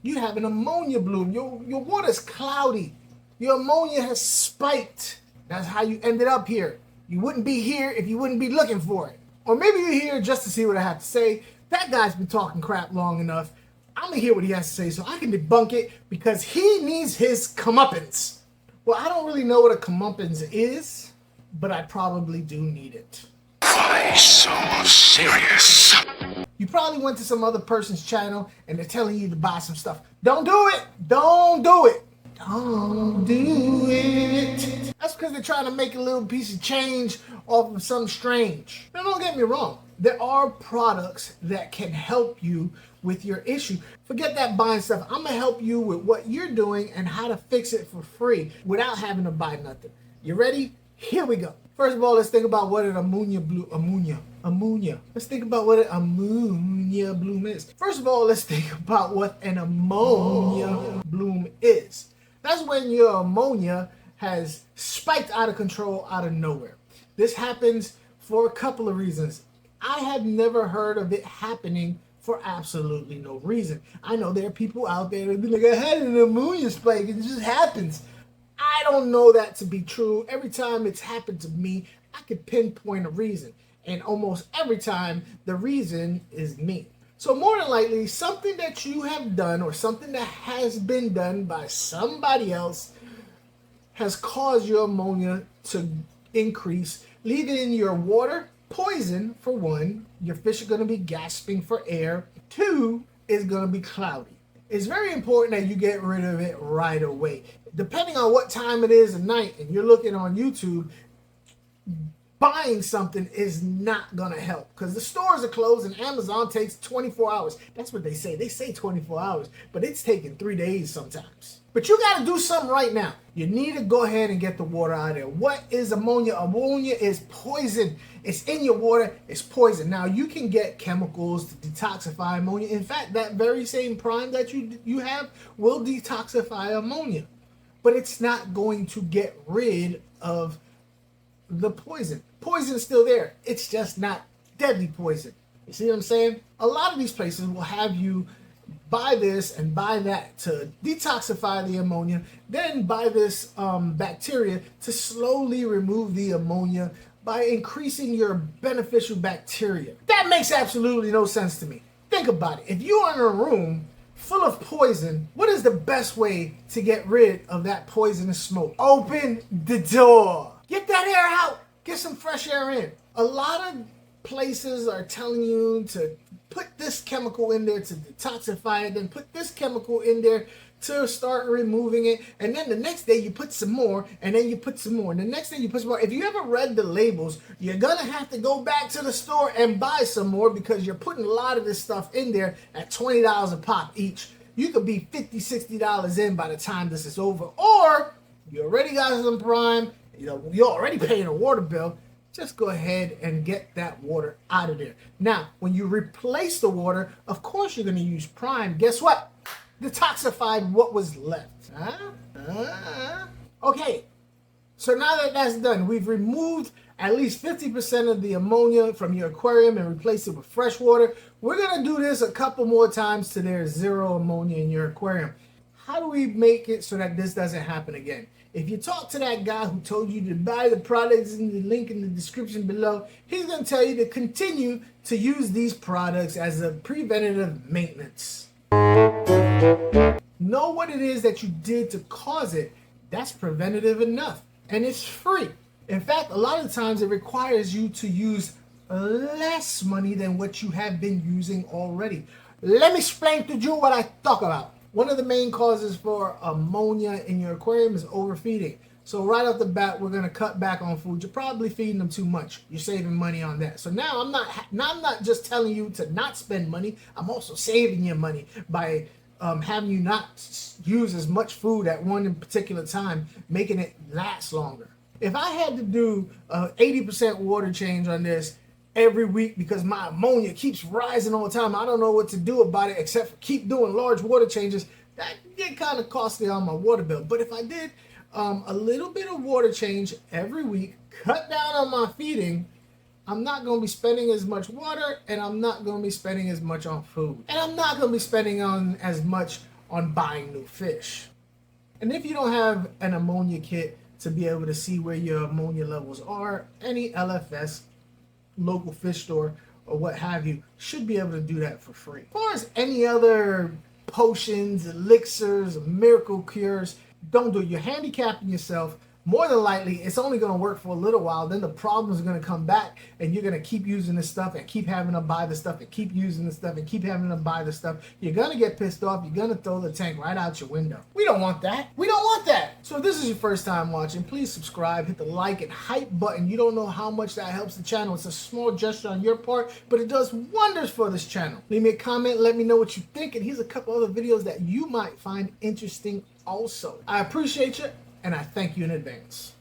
You have an ammonia bloom. Your water's cloudy. Your ammonia has spiked. That's how you ended up here. You wouldn't be here if you wouldn't be looking for it. Or maybe you're here just to see what I have to say. That guy's been talking crap long enough. I'm gonna hear what he has to say so I can debunk it because he needs his comeuppance. Well, I don't really know what a comeuppance is, but I probably do need it. Why so serious? You probably went to some other person's channel and they're telling you to buy some stuff. Don't do it! Don't do it! Don't do it! That's because they're trying to make a little piece of change off of something strange. Now, don't get me wrong. There are products that can help you with your issue. Forget that buying stuff. I'm gonna help you with what you're doing and how to fix it for free without having to buy nothing. You ready? Here we go. First of all, let's think about what an ammonia. Let's think about what an ammonia bloom is. First of all, let's think about what an ammonia bloom is. That's when your ammonia has spiked out of control out of nowhere. This happens for a couple of reasons. I have never heard of it happening for absolutely no reason. I know there are people out there that be like, I had an ammonia spike, it just happens. I don't know that to be true. Every time it's happened to me, I could pinpoint a reason. And almost every time, the reason is me. So more than likely, something that you have done or something that has been done by somebody else has caused your ammonia to increase, leaving your water poison. For one, your fish are going to be gasping for air. Two, it's going to be cloudy. It's very important that you get rid of it right away. Depending on what time it is at night and you're looking on YouTube, buying something is not gonna help because the stores are closed and Amazon takes 24 hours. That's what they say. They say 24 hours, but it's taking 3 days sometimes. But you gotta do something right now. You need to go ahead and get the water out of there. What is ammonia? Ammonia is poison. It's in your water. It's poison. Now you can get chemicals to detoxify ammonia. In fact, that very same prime that you have will detoxify ammonia, but it's not going to get rid of the poison. Poison is still there. It's just not deadly poison. You see what I'm saying? A lot of these places will have you buy this and buy that to detoxify the ammonia, then buy this bacteria to slowly remove the ammonia by increasing your beneficial bacteria. That makes absolutely no sense to me. Think about it. If you are in a room full of poison, what is the best way to get rid of that poisonous smoke? Open the door. Get that air out. Get some fresh air in. A lot of places are telling you to put this chemical in there to detoxify it, then put this chemical in there to start removing it, and then the next day you put some more, and then you put some more, and the next day you put some more. If you ever read the labels, you're gonna have to go back to the store and buy some more because you're putting a lot of this stuff in there at $20 a pop each. You could be $50, $60 in by the time this is over, or you already got some prime, you're already paying a water bill. Just go ahead and get that water out of there. Now, when you replace the water, of course you're going to use prime. Guess what? Detoxified what was left. Okay, so now that that's done, we've removed at least 50% of the ammonia from your aquarium and replaced it with fresh water. We're going to do this a couple more times till there's zero ammonia in your aquarium. How do we make it so that this doesn't happen again? If you talk to that guy who told you to buy the products in the link in the description below, he's going to tell you to continue to use these products as a preventative maintenance. Know what it is that you did to cause it. That's preventative enough. And it's free. In fact, a lot of times it requires you to use less money than what you have been using already. Let me explain to you what I talk about. One of the main causes for ammonia in your aquarium is overfeeding. So right off the bat, we're going to cut back on food. You're probably feeding them too much. You're saving money on that. So now I'm not just telling you to not spend money. I'm also saving you money by having you not use as much food at one particular time, making it last longer. If I had to do an 80% water change on this every week because my ammonia keeps rising all the time, I don't know what to do about it except for keep doing large water changes, that get kind of costly on my water bill. But if I did a little bit of water change every week, cut down on my feeding, I'm not going to be spending as much water, and I'm not going to be spending as much on food, and I'm not going to be spending on as much on buying new fish. And if you don't have an ammonia kit to be able to see where your ammonia levels are, any LFS, local fish store, or what have you, should be able to do that for free. As far as any other potions, elixirs, miracle cures, don't do it. You're handicapping yourself. More than likely, it's only going to work for a little while. Then the problems are going to come back, and you're going to keep using this stuff and keep having to buy the stuff and keep using the stuff and keep having to buy the stuff. You're going to get pissed off. You're going to throw the tank right out your window. We don't want that. We don't want that. So if this is your first time watching, please subscribe, hit the like and hype button. You don't know how much that helps the channel. It's a small gesture on your part, but it does wonders for this channel. Leave me a comment. Let me know what you think. And here's a couple other videos that you might find interesting also. I appreciate you, and I thank you in advance.